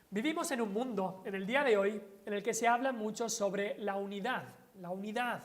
Vivimos en un mundo, en el día de hoy, en el que se habla mucho sobre la unidad, la unidad.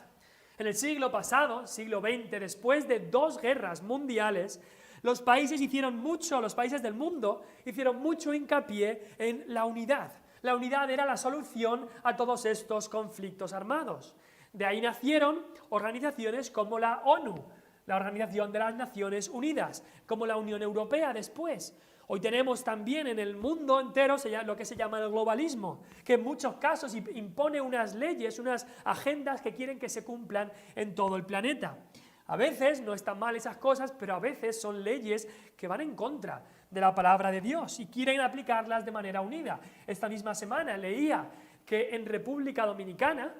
En el siglo pasado, siglo XX, después de 2 guerras mundiales, los países del mundo hicieron mucho hincapié en la unidad. La unidad era la solución a todos estos conflictos armados. De ahí nacieron organizaciones como la ONU, la Organización de las Naciones Unidas, como la Unión Europea después. Hoy tenemos también en el mundo entero lo que se llama el globalismo, que en muchos casos impone unas leyes, unas agendas que quieren que se cumplan en todo el planeta. A veces no están mal esas cosas, pero a veces son leyes que van en contra de la palabra de Dios y quieren aplicarlas de manera unida. Esta misma semana leía que en República Dominicana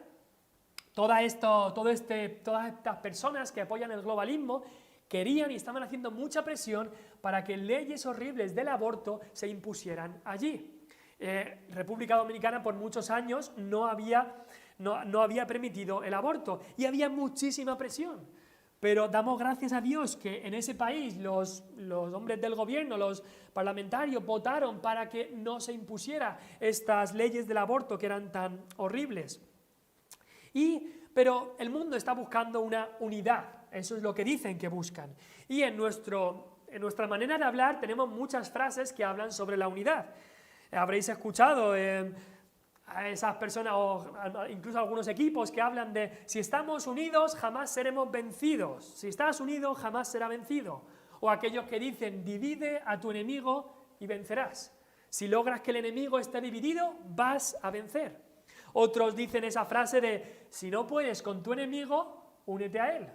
todas estas personas que apoyan el globalismo querían y estaban haciendo mucha presión para que leyes horribles del aborto se impusieran allí. República Dominicana por muchos años no había permitido el aborto y había muchísima presión. Pero damos gracias a Dios que en ese país los hombres del gobierno, los parlamentarios, votaron para que no se impusiera estas leyes del aborto que eran tan horribles. Pero el mundo está buscando una unidad, eso es lo que dicen que buscan. Y en nuestra manera de hablar tenemos muchas frases que hablan sobre la unidad. Habréis escuchado a esas personas o incluso algunos equipos que hablan de si estamos unidos jamás seremos vencidos, si estás unido jamás será vencido. O aquellos que dicen divide a tu enemigo y vencerás. Si logras que el enemigo esté dividido, vas a vencer. Otros dicen esa frase de si no puedes con tu enemigo, únete a él.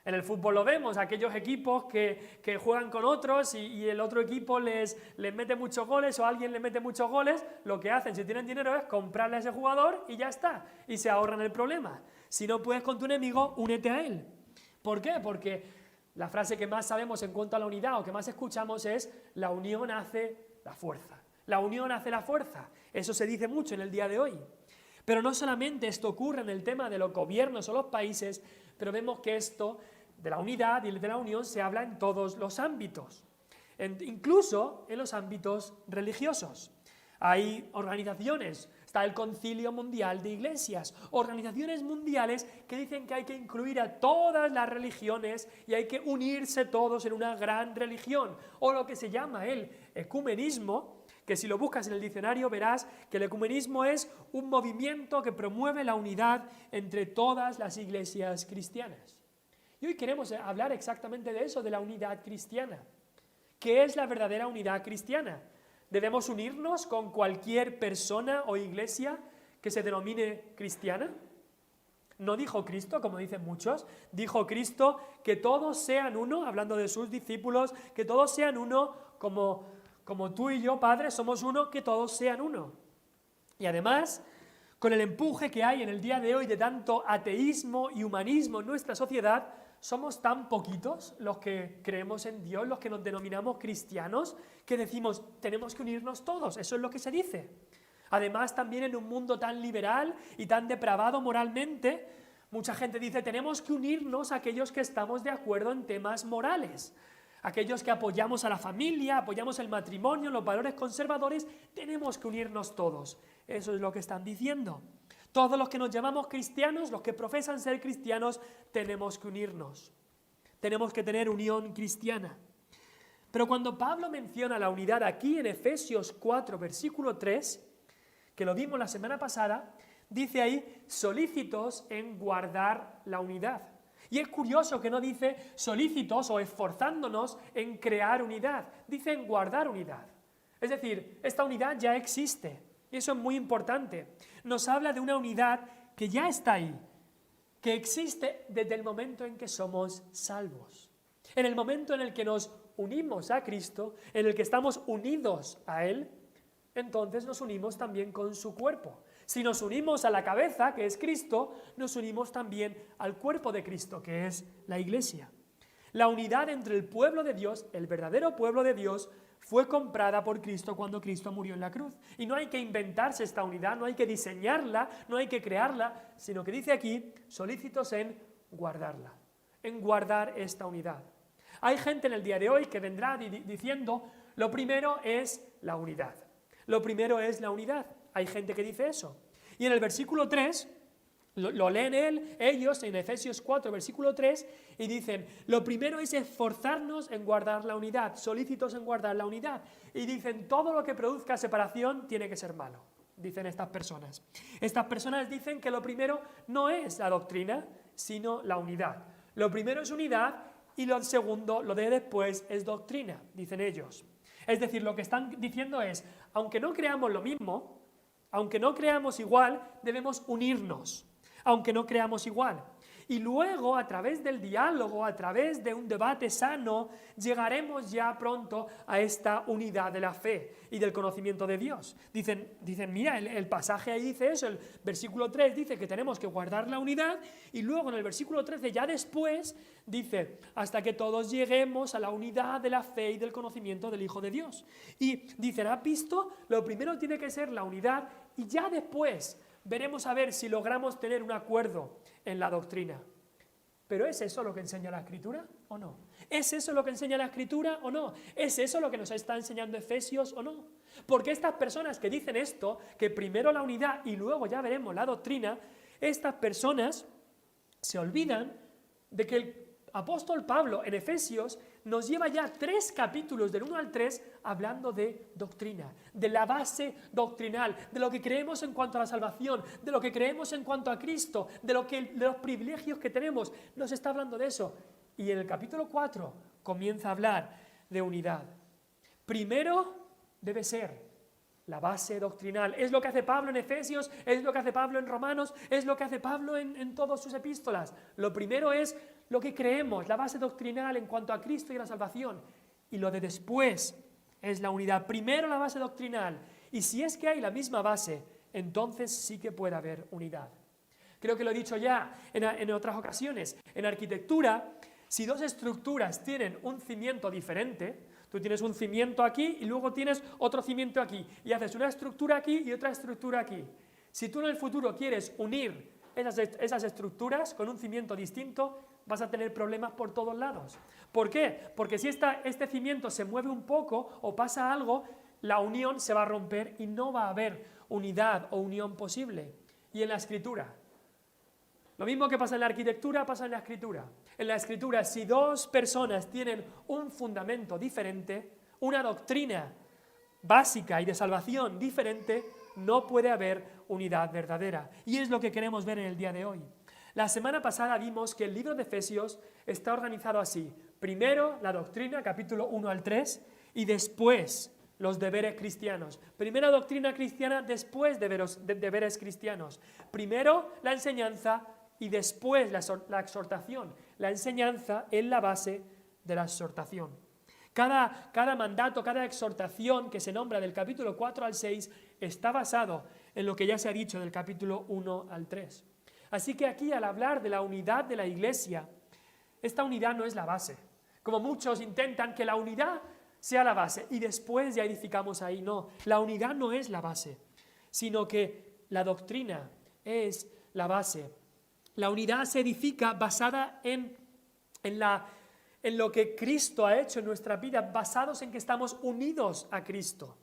En el fútbol lo vemos, aquellos equipos que juegan con otros y el otro equipo les mete muchos goles o alguien le mete muchos goles, lo que hacen si tienen dinero es comprarle a ese jugador y ya está, y se ahorran el problema. Si no puedes con tu enemigo, únete a él. ¿Por qué? Porque la frase que más sabemos en cuanto a la unidad o que más escuchamos es la unión hace la fuerza. La unión hace la fuerza. Eso se dice mucho en el día de hoy. Pero no solamente esto ocurre en el tema de los gobiernos o los países, pero vemos que esto de la unidad y de la unión se habla en todos los ámbitos, incluso en los ámbitos religiosos. Hay organizaciones, está el Concilio Mundial de Iglesias, organizaciones mundiales que dicen que hay que incluir a todas las religiones y hay que unirse todos en una gran religión, o lo que se llama el ecumenismo, que si lo buscas en el diccionario verás que el ecumenismo es un movimiento que promueve la unidad entre todas las iglesias cristianas. Y hoy queremos hablar exactamente de eso, de la unidad cristiana. ¿Qué es la verdadera unidad cristiana? ¿Debemos unirnos con cualquier persona o iglesia que se denomine cristiana? No dijo Cristo, como dicen muchos, dijo Cristo que todos sean uno, hablando de sus discípulos, que todos sean uno como tú y yo, Padre, somos uno, que todos sean uno. Y además, con el empuje que hay en el día de hoy de tanto ateísmo y humanismo en nuestra sociedad, somos tan poquitos los que creemos en Dios, los que nos denominamos cristianos, que decimos, tenemos que unirnos todos, eso es lo que se dice. Además, también en un mundo tan liberal y tan depravado moralmente, mucha gente dice, tenemos que unirnos a aquellos que estamos de acuerdo en temas morales. Aquellos que apoyamos a la familia, apoyamos el matrimonio, los valores conservadores, tenemos que unirnos todos. Eso es lo que están diciendo. Todos los que nos llamamos cristianos, los que profesan ser cristianos, tenemos que unirnos. Tenemos que tener unión cristiana. Pero cuando Pablo menciona la unidad aquí en Efesios 4, versículo 3, que lo vimos la semana pasada, dice ahí, solícitos en guardar la unidad. Y es curioso que no dice solícitos o esforzándonos en crear unidad, dice en guardar unidad. Es decir, esta unidad ya existe, y eso es muy importante. Nos habla de una unidad que ya está ahí, que existe desde el momento en que somos salvos. En el momento en el que nos unimos a Cristo, en el que estamos unidos a Él, entonces nos unimos también con su cuerpo. Si nos unimos a la cabeza, que es Cristo, nos unimos también al cuerpo de Cristo, que es la Iglesia. La unidad entre el pueblo de Dios, el verdadero pueblo de Dios, fue comprada por Cristo cuando Cristo murió en la cruz. Y no hay que inventarse esta unidad, no hay que diseñarla, no hay que crearla, sino que dice aquí, solícitos en guardarla, en guardar esta unidad. Hay gente en el día de hoy que vendrá diciendo, lo primero es la unidad. Lo primero es la unidad. Hay gente que dice eso. Y en el versículo 3, lo leen ellos en Efesios 4, versículo 3, y dicen, lo primero es esforzarnos en guardar la unidad, solícitos en guardar la unidad. Y dicen, todo lo que produzca separación tiene que ser malo, dicen estas personas. Estas personas dicen que lo primero no es la doctrina, sino la unidad. Lo primero es unidad y lo segundo, lo de después, es doctrina, dicen ellos. Es decir, lo que están diciendo es, aunque no creamos lo mismo, aunque no creamos igual, debemos unirnos, aunque no creamos igual. Y luego, a través del diálogo, a través de un debate sano, llegaremos ya pronto a esta unidad de la fe y del conocimiento de Dios. Dicen mira, el pasaje ahí dice eso, el versículo 3 dice que tenemos que guardar la unidad, y luego en el versículo 13, ya después, dice, hasta que todos lleguemos a la unidad de la fe y del conocimiento del Hijo de Dios. Y dicen, ¿has visto? Lo primero tiene que ser la unidad, y ya después veremos a ver si logramos tener un acuerdo en la doctrina. ¿Pero es eso lo que enseña la Escritura o no? ¿Es eso lo que enseña la Escritura o no? ¿Es eso lo que nos está enseñando Efesios o no? Porque estas personas que dicen esto, que primero la unidad y luego ya veremos la doctrina, estas personas se olvidan de que el apóstol Pablo en Efesios nos lleva ya 3 capítulos del 1 al 3 hablando de doctrina, de la base doctrinal, de lo que creemos en cuanto a la salvación, de lo que creemos en cuanto a Cristo, de los privilegios que tenemos. Nos está hablando de eso. Y en el capítulo 4 comienza a hablar de unidad. Primero debe ser la base doctrinal. Es lo que hace Pablo en Efesios, es lo que hace Pablo en Romanos, es lo que hace Pablo en todas sus epístolas. Lo primero es lo que creemos, la base doctrinal en cuanto a Cristo y a la salvación. Y lo de después es la unidad. Primero la base doctrinal. Y si es que hay la misma base, entonces sí que puede haber unidad. Creo que lo he dicho ya en otras ocasiones. En arquitectura, si dos estructuras tienen un cimiento diferente, tú tienes un cimiento aquí y luego tienes otro cimiento aquí, y haces una estructura aquí y otra estructura aquí. Si tú en el futuro quieres unir esas estructuras con un cimiento distinto, vas a tener problemas por todos lados. ¿Por qué? Porque si este cimiento se mueve un poco o pasa algo, la unión se va a romper y no va a haber unidad o unión posible. Y en la escritura, lo mismo que pasa en la arquitectura, pasa en la escritura. En la escritura, si dos personas tienen un fundamento diferente, una doctrina básica y de salvación diferente, no puede haber unidad verdadera. Y es lo que queremos ver en el día de hoy. La semana pasada vimos que el libro de Efesios está organizado así. Primero la doctrina, capítulo 1 al 3, y después los deberes cristianos. Primero doctrina cristiana, después deberes cristianos. Primero la enseñanza y después la exhortación. La enseñanza es la base de la exhortación. Cada mandato, cada exhortación que se nombra del capítulo 4 al 6 está basado en lo que ya se ha dicho del capítulo 1 al 3. Así que aquí, al hablar de la unidad de la iglesia, esta unidad no es la base. Como muchos intentan que la unidad sea la base y después ya edificamos ahí. No, la unidad no es la base, sino que la doctrina es la base. La unidad se edifica basada en lo que Cristo ha hecho en nuestra vida, basados en que estamos unidos a Cristo.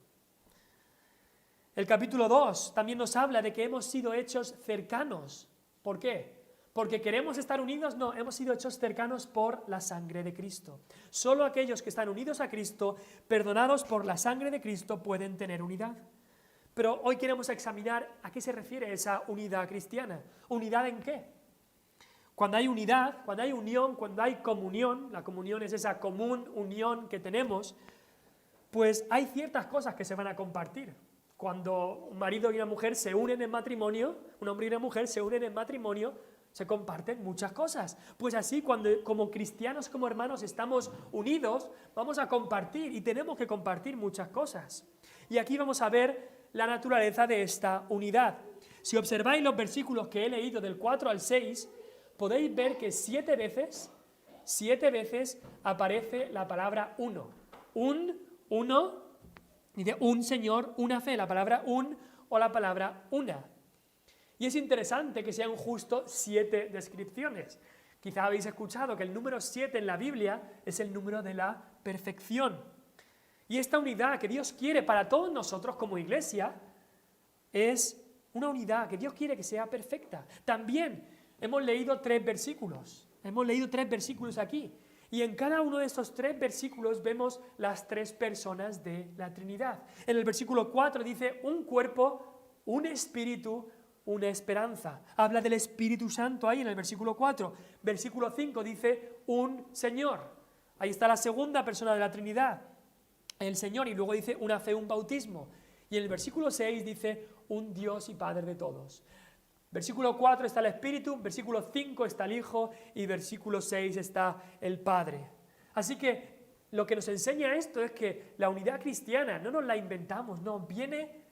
El capítulo 2 también nos habla de que hemos sido hechos cercanos. ¿Por qué? ¿Porque queremos estar unidos? No, hemos sido hechos cercanos por la sangre de Cristo. Solo aquellos que están unidos a Cristo, perdonados por la sangre de Cristo, pueden tener unidad. Pero hoy queremos examinar a qué se refiere esa unidad cristiana. ¿Unidad en qué? Cuando hay unidad, cuando hay unión, cuando hay comunión, la comunión es esa común unión que tenemos, pues hay ciertas cosas que se van a compartir. Cuando un marido y una mujer se unen en matrimonio, un hombre y una mujer se unen en matrimonio, se comparten muchas cosas. Pues así, cuando como cristianos, como hermanos, estamos unidos, vamos a compartir y tenemos que compartir muchas cosas. Y aquí vamos a ver la naturaleza de esta unidad. Si observáis los versículos que he leído del 4 al 6, podéis ver que 7 veces aparece la palabra uno. Uno, dice un Señor, una fe, la palabra un o la palabra una. Y es interesante que sean justo 7 descripciones. Quizá habéis escuchado que el número 7 en la Biblia es el número de la perfección. Y esta unidad que Dios quiere para todos nosotros como iglesia es una unidad que Dios quiere que sea perfecta. También hemos leído 3 versículos. Hemos leído 3 versículos aquí. Y en cada uno de estos 3 versículos vemos las 3 personas de la Trinidad. En el versículo 4 dice un cuerpo, un espíritu, una esperanza. Habla del Espíritu Santo ahí en el versículo 4. Versículo 5 dice un Señor. Ahí está la segunda persona de la Trinidad, el Señor. Y luego dice una fe, un bautismo. Y en el versículo 6 dice un Dios y Padre de todos. Versículo 4 está el Espíritu, versículo 5 está el Hijo y versículo 6 está el Padre. Así que lo que nos enseña esto es que la unidad cristiana no nos la inventamos, no, viene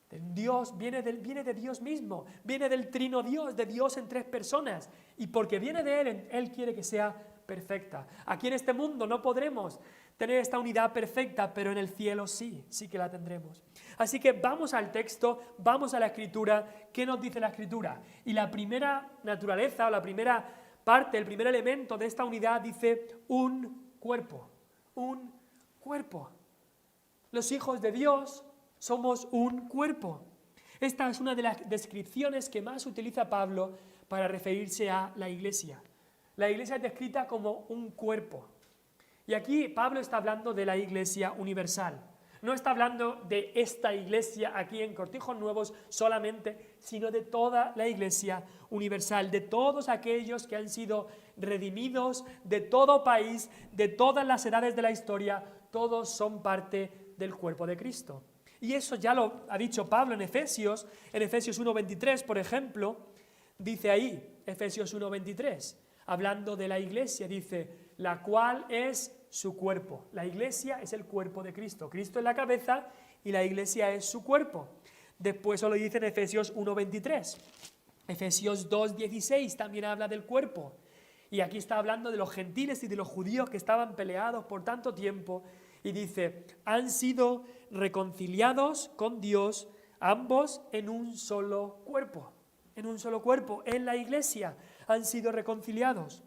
de Dios, viene de Dios mismo, viene del trino Dios, de Dios en 3 personas. Y porque viene de Él, Él quiere que sea perfecta. Aquí en este mundo no podremos tener esta unidad perfecta, pero en el cielo sí que la tendremos. Así que vamos al texto, vamos a la Escritura. ¿Qué nos dice la Escritura? Y la primera naturaleza o la primera parte, el primer elemento de esta unidad dice un cuerpo, un cuerpo. Los hijos de Dios somos un cuerpo. Esta es una de las descripciones que más utiliza Pablo para referirse a la iglesia. La iglesia es descrita como un cuerpo. Y aquí Pablo está hablando de la iglesia universal. No está hablando de esta iglesia aquí en Cortijos Nuevos solamente, sino de toda la iglesia universal, de todos aquellos que han sido redimidos, de todo país, de todas las edades de la historia, todos son parte del cuerpo de Cristo. Y eso ya lo ha dicho Pablo en Efesios 1:23, por ejemplo, dice ahí, Efesios 1:23, hablando de la iglesia, dice, la cual es su cuerpo. La iglesia es el cuerpo de Cristo. Cristo es la cabeza y la iglesia es su cuerpo. Después eso lo dice en Efesios 1:23. Efesios 2:16 también habla del cuerpo. Y aquí está hablando de los gentiles y de los judíos que estaban peleados por tanto tiempo. Y dice, han sido reconciliados con Dios ambos en un solo cuerpo. En un solo cuerpo, en la iglesia, han sido reconciliados.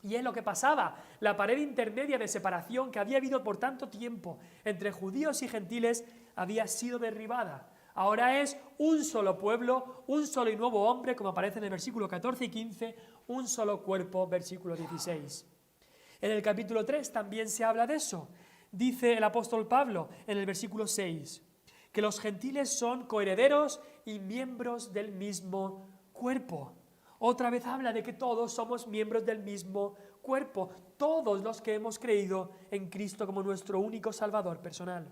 Y es lo que pasaba, la pared intermedia de separación que había habido por tanto tiempo entre judíos y gentiles había sido derribada. Ahora es un solo pueblo, un solo y nuevo hombre, como aparece en el versículo 14 y 15, un solo cuerpo, versículo 16. En el capítulo 3 también se habla de eso. Dice el apóstol Pablo en el versículo 6, que los gentiles son coherederos y miembros del mismo cuerpo. Otra vez habla de que todos somos miembros del mismo cuerpo, todos los que hemos creído en Cristo como nuestro único Salvador personal.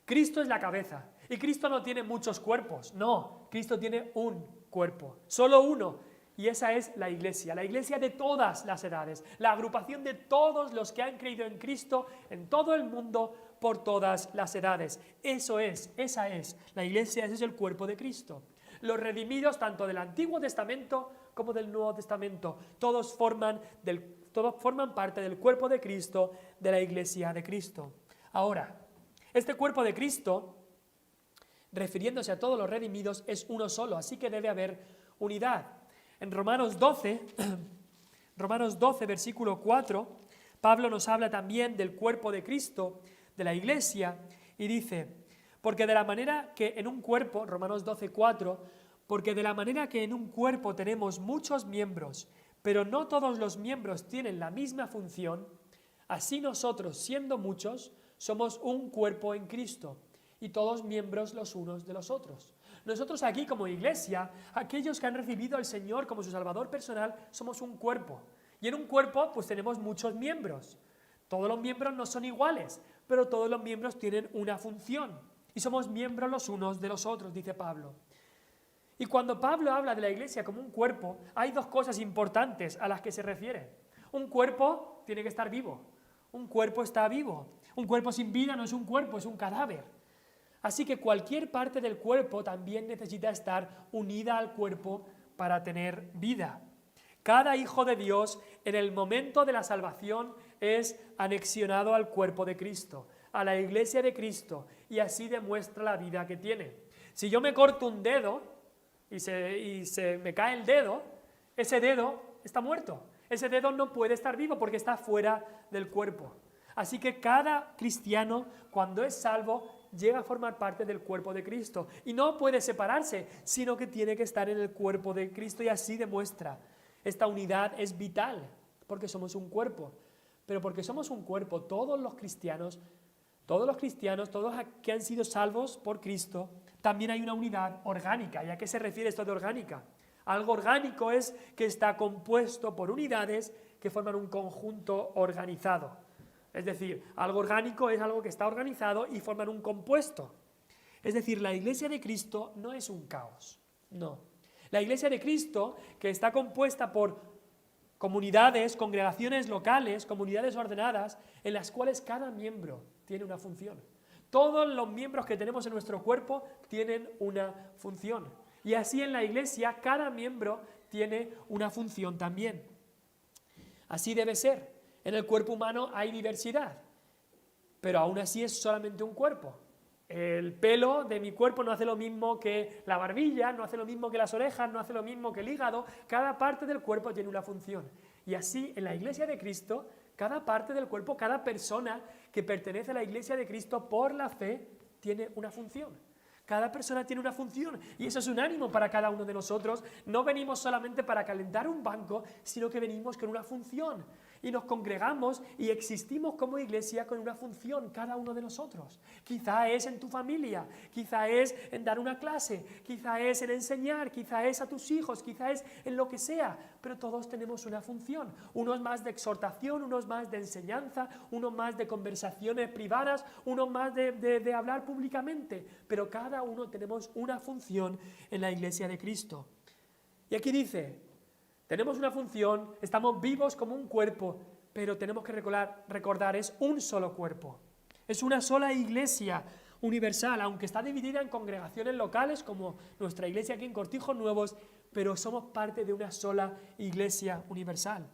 Cristo es la cabeza y Cristo no tiene muchos cuerpos, no, Cristo tiene un cuerpo, solo uno. Y esa es la iglesia de todas las edades, la agrupación de todos los que han creído en Cristo en todo el mundo por todas las edades. Esa es la iglesia, ese es el cuerpo de Cristo. Los redimidos tanto del Antiguo Testamento como del Nuevo Testamento, todos forman parte del cuerpo de Cristo, de la iglesia de Cristo. Ahora, este cuerpo de Cristo, refiriéndose a todos los redimidos, es uno solo, así que debe haber unidad. En Romanos 12, versículo 4, Pablo nos habla también del cuerpo de Cristo, de la iglesia, y dice, porque de la manera que en un cuerpo, Romanos 12, 4, porque de la manera que en un cuerpo tenemos muchos miembros, pero no todos los miembros tienen la misma función, así nosotros, siendo muchos, somos un cuerpo en Cristo, y todos miembros los unos de los otros. Nosotros aquí como iglesia, aquellos que han recibido al Señor como su Salvador personal, somos un cuerpo. Y en un cuerpo pues tenemos muchos miembros. Todos los miembros no son iguales, pero todos los miembros tienen una función. Y somos miembros los unos de los otros, dice Pablo. Y cuando Pablo habla de la iglesia como un cuerpo, hay 2 cosas importantes a las que se refiere. Un cuerpo tiene que estar vivo. Un cuerpo está vivo. Un cuerpo sin vida no es un cuerpo, es un cadáver. Así que cualquier parte del cuerpo también necesita estar unida al cuerpo para tener vida. Cada hijo de Dios en el momento de la salvación es anexionado al cuerpo de Cristo, a la iglesia de Cristo, y así demuestra la vida que tiene. Si yo me corto un dedo y se me cae el dedo, ese dedo está muerto. Ese dedo no puede estar vivo porque está fuera del cuerpo. Así que cada cristiano, cuando es salvo, llega a formar parte del cuerpo de Cristo. Y no puede separarse, sino que tiene que estar en el cuerpo de Cristo y así demuestra. Esta unidad es vital, porque somos un cuerpo. Pero porque somos un cuerpo, todos los cristianos, todos los que han sido salvos por Cristo, también hay una unidad orgánica. ¿Y a qué se refiere esto de orgánica? Algo orgánico es que está compuesto por unidades que forman un conjunto organizado. Es decir, algo orgánico es algo que está organizado y forman un compuesto. Es decir, la Iglesia de Cristo no es un caos, no. La Iglesia de Cristo, que está compuesta por comunidades, congregaciones locales, comunidades ordenadas, en las cuales cada miembro tiene una función. Todos los miembros que tenemos en nuestro cuerpo tienen una función. Y así en la Iglesia, cada miembro tiene una función también. Así debe ser. En el cuerpo humano hay diversidad, pero aún así es solamente un cuerpo. El pelo de mi cuerpo no hace lo mismo que la barbilla, no hace lo mismo que las orejas, no hace lo mismo que el hígado. Cada parte del cuerpo tiene una función. Y así, en la Iglesia de Cristo, cada parte del cuerpo, cada persona que pertenece a la Iglesia de Cristo por la fe, tiene una función. Cada persona tiene una función y eso es un ánimo para cada uno de nosotros. No venimos solamente para calentar un banco, sino que venimos con una función. Y nos congregamos y existimos como iglesia con una función, cada uno de nosotros. Quizá es en tu familia, quizá es en dar una clase, quizá es en enseñar, quizá es a tus hijos, quizá es en lo que sea, pero todos tenemos una función. Unos más de exhortación, unos más de enseñanza, unos más de conversaciones privadas, unos más de hablar públicamente, pero cada uno tenemos una función en la Iglesia de Cristo. Y aquí dice, tenemos una función, estamos vivos como un cuerpo, pero tenemos que recordar, es un solo cuerpo. Es una sola iglesia universal, aunque está dividida en congregaciones locales, como nuestra iglesia aquí en Cortijos Nuevos, pero somos parte de una sola iglesia universal.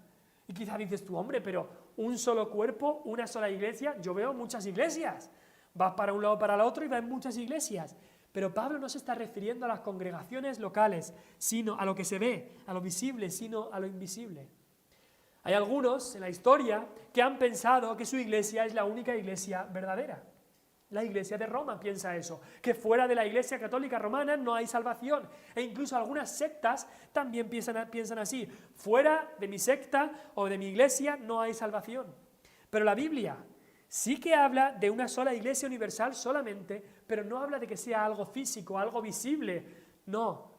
Y quizás dices tú, hombre, pero un solo cuerpo, una sola iglesia, yo veo muchas iglesias. Vas para un lado para el otro y vas en muchas iglesias. Pero Pablo no se está refiriendo a las congregaciones locales, sino a lo que se ve, a lo visible, sino a lo invisible. Hay algunos en la historia que han pensado que su iglesia es la única iglesia verdadera. La iglesia de Roma piensa eso, que fuera de la iglesia católica romana no hay salvación. E incluso algunas sectas también piensan así, fuera de mi secta o de mi iglesia no hay salvación. Pero la Biblia sí que habla de una sola iglesia universal solamente, pero no habla de que sea algo físico, algo visible. No,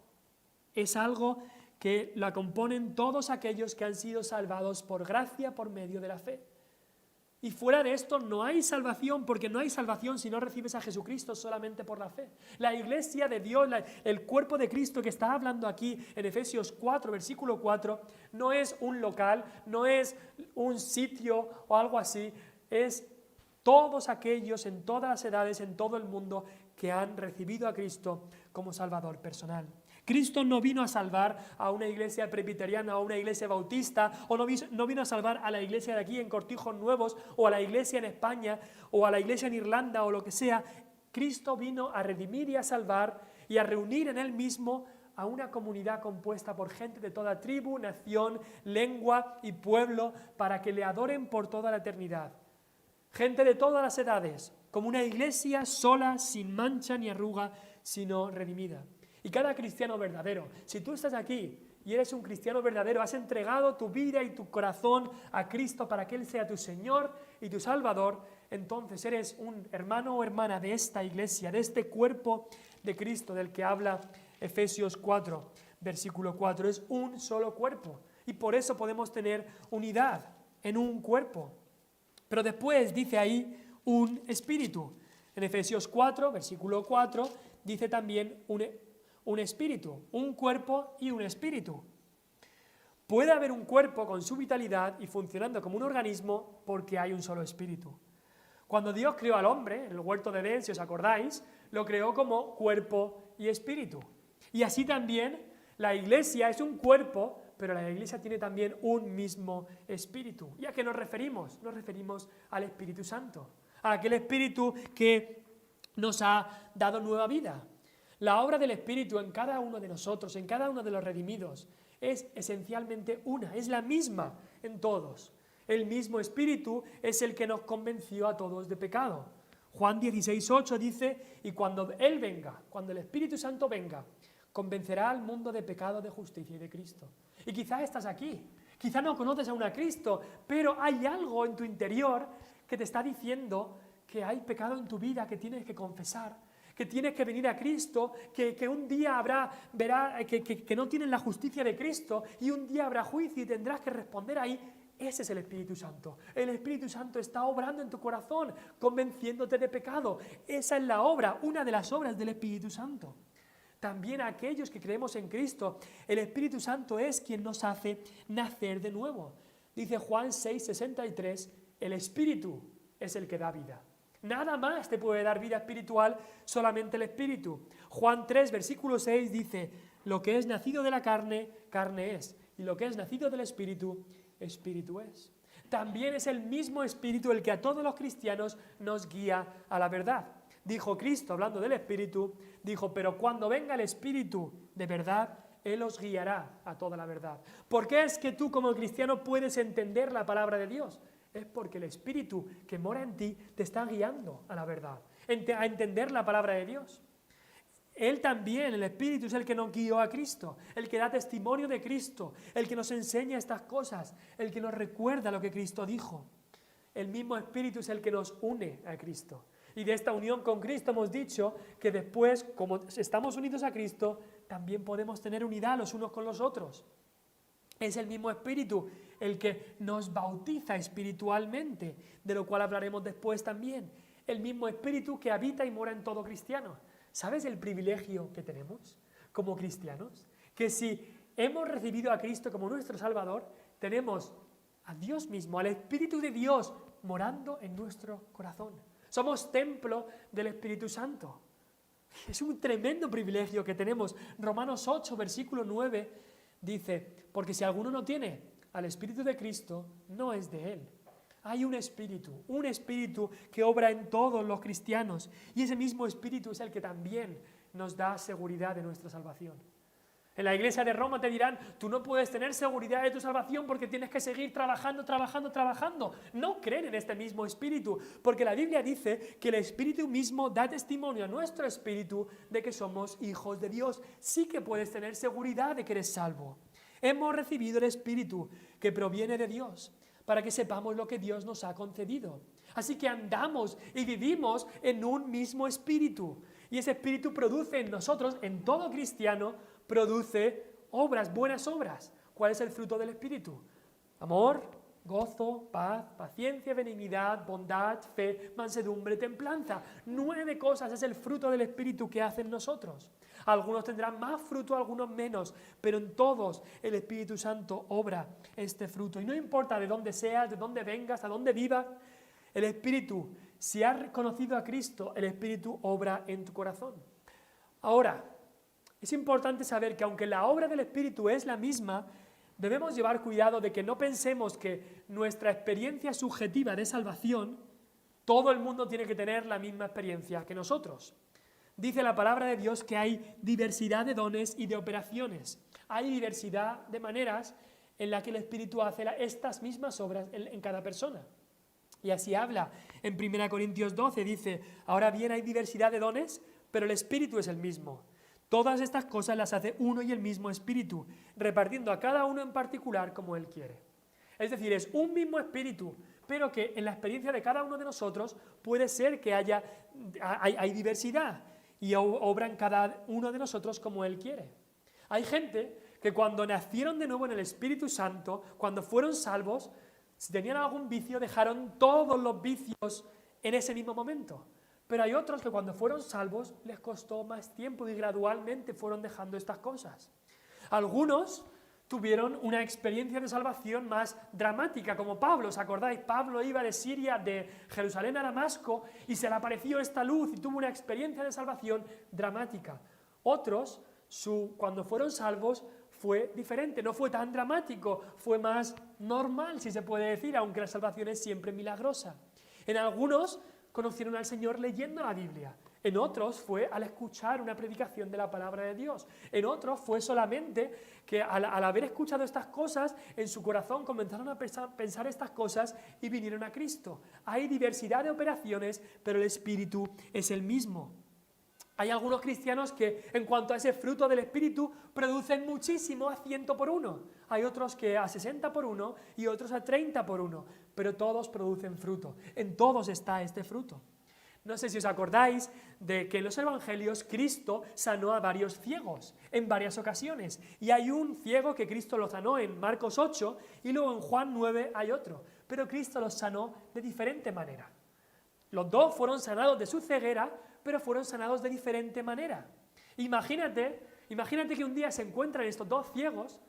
es algo que la componen todos aquellos que han sido salvados por gracia por medio de la fe. Y fuera de esto no hay salvación, porque no hay salvación si no recibes a Jesucristo solamente por la fe. La iglesia de Dios, el cuerpo de Cristo que está hablando aquí en Efesios 4, versículo 4, no es un local, no es un sitio o algo así, es todos aquellos en todas las edades, en todo el mundo, que han recibido a Cristo como Salvador personal. Cristo no vino a salvar a una iglesia presbiteriana, a una iglesia bautista, o no vino a salvar a la iglesia de aquí en Cortijos Nuevos, o a la iglesia en España, o a la iglesia en Irlanda, o lo que sea. Cristo vino a redimir y a salvar y a reunir en Él mismo a una comunidad compuesta por gente de toda tribu, nación, lengua y pueblo, para que le adoren por toda la eternidad. Gente de todas las edades, como una iglesia sola, sin mancha ni arruga, sino redimida. Y cada cristiano verdadero, si tú estás aquí y eres un cristiano verdadero, has entregado tu vida y tu corazón a Cristo para que Él sea tu Señor y tu Salvador, entonces eres un hermano o hermana de esta iglesia, de este cuerpo de Cristo del que habla Efesios 4, versículo 4. Es un solo cuerpo y por eso podemos tener unidad en un cuerpo. Pero después dice ahí un espíritu. En Efesios 4, versículo 4, dice también un espíritu, un cuerpo y un espíritu. Puede haber un cuerpo con su vitalidad y funcionando como un organismo porque hay un solo espíritu. Cuando Dios creó al hombre, en el huerto de Edén, si os acordáis, lo creó como cuerpo y espíritu. Y así también la iglesia es un cuerpo, pero la iglesia tiene también un mismo espíritu. ¿Y a qué nos referimos? Nos referimos al Espíritu Santo, a aquel espíritu que nos ha dado nueva vida. La obra del Espíritu en cada uno de nosotros, en cada uno de los redimidos, es esencialmente una, es la misma en todos. El mismo Espíritu es el que nos convenció a todos de pecado. Juan 16:8 dice, y cuando Él venga, cuando el Espíritu Santo venga, convencerá al mundo de pecado, de justicia y de Cristo. Y quizás estás aquí, quizás no conoces aún a Cristo, pero hay algo en tu interior que te está diciendo que hay pecado en tu vida que tienes que confesar, que tienes que venir a Cristo, que un día verá que no tienes la justicia de Cristo y un día habrá juicio y tendrás que responder ahí. Ese es el Espíritu Santo. El Espíritu Santo está obrando en tu corazón, convenciéndote de pecado. Esa es la obra, una de las obras del Espíritu Santo. También a aquellos que creemos en Cristo, el Espíritu Santo es quien nos hace nacer de nuevo. Dice Juan 6:63, el Espíritu es el que da vida. Nada más te puede dar vida espiritual, solamente el Espíritu. Juan 3, versículo 6 dice, lo que es nacido de la carne, carne es, y lo que es nacido del Espíritu, Espíritu es. También es el mismo Espíritu el que a todos los cristianos nos guía a la verdad. Dijo Cristo, hablando del Espíritu, dijo, pero cuando venga el Espíritu de verdad, Él os guiará a toda la verdad. ¿Por qué es que tú como cristiano puedes entender la palabra de Dios? Es porque el Espíritu que mora en ti te está guiando a la verdad, a entender la palabra de Dios. Él también, el Espíritu, es el que nos guió a Cristo, el que da testimonio de Cristo, el que nos enseña estas cosas, el que nos recuerda lo que Cristo dijo. El mismo Espíritu es el que nos une a Cristo. Y de esta unión con Cristo hemos dicho que después, como estamos unidos a Cristo, también podemos tener unidad los unos con los otros. Es el mismo Espíritu el que nos bautiza espiritualmente, de lo cual hablaremos después también. El mismo Espíritu que habita y mora en todo cristiano. ¿Sabes el privilegio que tenemos como cristianos? Que si hemos recibido a Cristo como nuestro Salvador, tenemos a Dios mismo, al Espíritu de Dios, morando en nuestro corazón. Somos templo del Espíritu Santo. Es un tremendo privilegio que tenemos. Romanos 8, versículo 9, dice, porque si alguno no tiene al Espíritu de Cristo, no es de Él. Hay un Espíritu que obra en todos los cristianos, y ese mismo Espíritu es el que también nos da seguridad de nuestra salvación. En la iglesia de Roma te dirán, tú no puedes tener seguridad de tu salvación porque tienes que seguir trabajando. No creen en este mismo Espíritu, porque la Biblia dice que el Espíritu mismo da testimonio a nuestro espíritu de que somos hijos de Dios. Sí que puedes tener seguridad de que eres salvo. Hemos recibido el Espíritu que proviene de Dios, para que sepamos lo que Dios nos ha concedido. Así que andamos y vivimos en un mismo Espíritu. Y ese Espíritu produce en nosotros, en todo cristiano, produce obras, buenas obras. ¿Cuál es el fruto del Espíritu? Amor, gozo, paz, paciencia, benignidad, bondad, fe, mansedumbre, templanza. 9 cosas es el fruto del Espíritu que hace en nosotros. Algunos tendrán más fruto, algunos menos, pero en todos el Espíritu Santo obra este fruto. Y no importa de dónde seas, de dónde vengas, a dónde vivas, el Espíritu, si has reconocido a Cristo, el Espíritu obra en tu corazón. Ahora, es importante saber que aunque la obra del Espíritu es la misma, debemos llevar cuidado de que no pensemos que nuestra experiencia subjetiva de salvación, todo el mundo tiene que tener la misma experiencia que nosotros. Dice la palabra de Dios que hay diversidad de dones y de operaciones. Hay diversidad de maneras en la que el Espíritu hace estas mismas obras en cada persona. Y así habla en 1 Corintios 12, dice, ahora bien hay diversidad de dones, pero el Espíritu es el mismo. Todas estas cosas las hace uno y el mismo Espíritu, repartiendo a cada uno en particular como Él quiere. Es decir, es un mismo Espíritu, pero que en la experiencia de cada uno de nosotros puede ser que hay diversidad y obra en cada uno de nosotros como Él quiere. Hay gente que cuando nacieron de nuevo en el Espíritu Santo, cuando fueron salvos, si tenían algún vicio, dejaron todos los vicios en ese mismo momento. Pero hay otros que cuando fueron salvos les costó más tiempo y gradualmente fueron dejando estas cosas. Algunos tuvieron una experiencia de salvación más dramática, como Pablo. ¿Os acordáis? Pablo iba de Siria, de Jerusalén a Damasco, y se le apareció esta luz y tuvo una experiencia de salvación dramática. Otros, cuando fueron salvos, fue diferente, no fue tan dramático, fue más normal, si se puede decir, aunque la salvación es siempre milagrosa. En algunos conocieron al Señor leyendo la Biblia. En otros fue al escuchar una predicación de la palabra de Dios. En otros fue solamente que al haber escuchado estas cosas, en su corazón comenzaron a pensar estas cosas y vinieron a Cristo. Hay diversidad de operaciones, pero el Espíritu es el mismo. Hay algunos cristianos que en cuanto a ese fruto del Espíritu producen muchísimo a 100 por 1. Hay otros que a 60 por 1 y otros a 30 por 1. Pero todos producen fruto. En todos está este fruto. No sé si os acordáis de que en los evangelios Cristo sanó a varios ciegos en varias ocasiones. Y hay un ciego que Cristo lo sanó en Marcos 8 y luego en Juan 9 hay otro. Pero Cristo los sanó de diferente manera. Los dos fueron sanados de su ceguera, pero fueron sanados de diferente manera. Imagínate que un día se encuentran estos dos ciegos